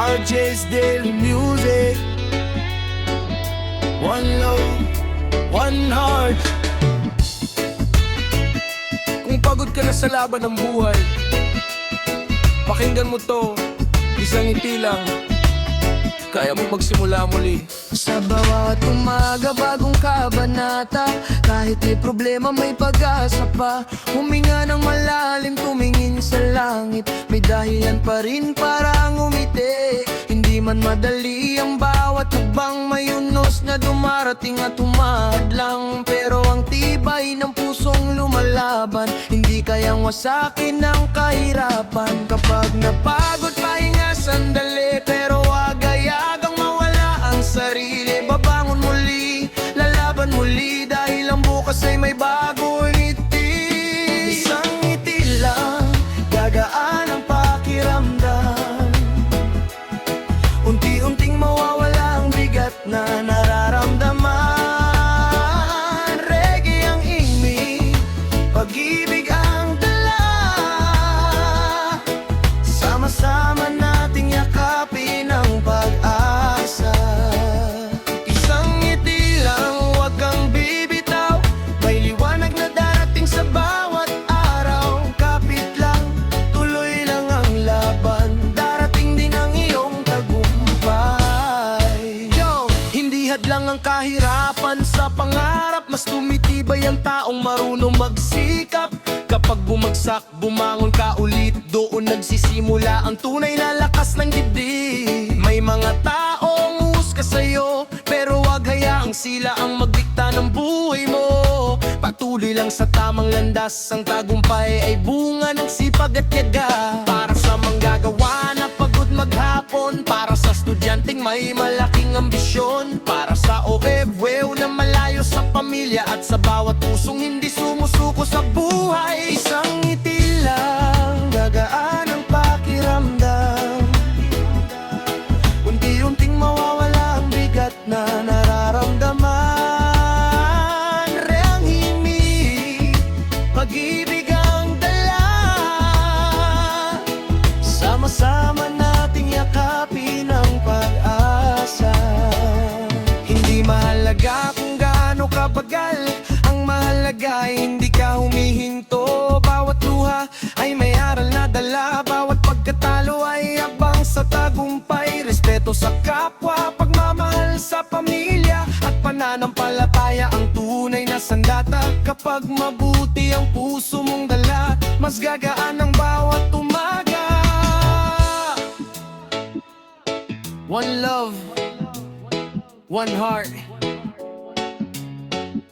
RJ's Daily Music. One love, one heart. Kung pagod ka na sa laban ng buhay, pakinggan mo to, isang ngiti lang, kaya mo magsimula muli. Sa bawat umaga bagong kabanata, kahit may problema may pag-asa pa. Huminga ng malalim, tumingin sa langit, may dahilan pa rin para ngumiti. Hindi man madali ang bawat habang may unos na dumarating at humahadlang, pero ang tibay ng pusong lumalaban, hindi kayang wasakin ng kahirapan. Kapag napagod pahinga sandali, pero agad-agang mawala ang sarili. Babangon muli, lalaban muli, dahil ang bukas ay may bagong ngiti. Isang ngiti lang, gagaan ang pakiramdam. Unti-unting mawawala ang bigat na nararamdaman. Reggae ang himig, pag-ibig ang dala. Sama-sama nating yakapin ang pag-asa. Isang ngiti lang, huwag kang bibitaw, may liwanag na darating sa bawat araw. Kapit lang, tuloy lang ang laban, darating din ang iyong tagumpay. Yo, hindi hadlang ang kahirapan sa pangarap, mas tumitibay ang taong marunong magsikap. Kapag bumagsak, bumangon ka ulit, doon nagsisimula ang tunay na lakas ng dibdib. May mga taong husga sa'yo, pero wag hayaang sila ang magdikta ng buhay mo. Patuloy lang sa tamang landas, ang tagumpay ay bunga ng sipag at tiyaga. Para sa manggagawa na pagod maghapon, para sa estudyanteng may malaking ambisyon, para sa OFW na malayo sa pamilya, at sa bawat pusong hindi sumusuko sa buhay. Isang ngiti lang, gagaan ang pakiramdam. Unti-unting mawawala ang bigat na nararamdaman. Reang himig, pag-ibig ang dala. Sama-sama nating yakapin ang pag-asa. Hindi mahalaga kung gaano kabagal, ang mahalaga ay hindi ka humihinto. Bawat luha ay may aral na dala, bawat pagkatalo ay abang sa tagumpay. Respeto sa kapwa, pagmamahal sa pamilya, at pananampalataya ang tunay na sandata. Kapag mabuti ang puso mong dala, mas gagaan ang bawat umaga. One love, one heart.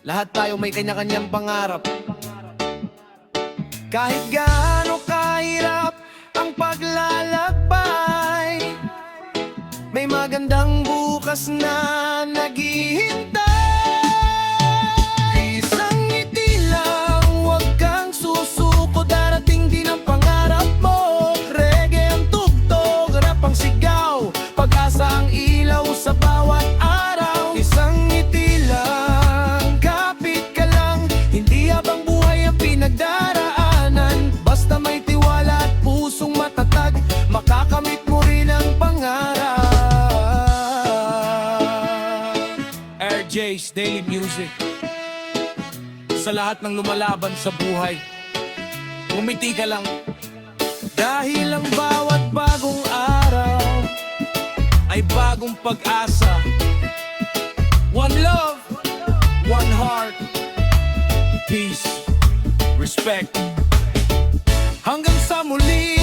Lahat tayo may kanya-kanyang pangarap. Kahit gaano kahirap ang paglalakbay, may magandang bukas na naghihintay. Isang ngiti lang, huwag kang susuko, darating din ang pangarap mo. Reggae ang tugtog, rap ang sigaw, pag-asa ang ilaw sa bawat araw. Isang ngiti lang, kapit ka lang, hindi habang buhay ang pinagdaraanan. Basta may tiwala at pusong matatag, makakamit mo rin ang pangarap. RJ's Daily Music. Sa lahat ng lumalaban sa buhay, umiti ka lang, dahil ang bawat bagong araw ay bagong pag-asa. One love, one heart, peace, respect. Hanggang sa muli.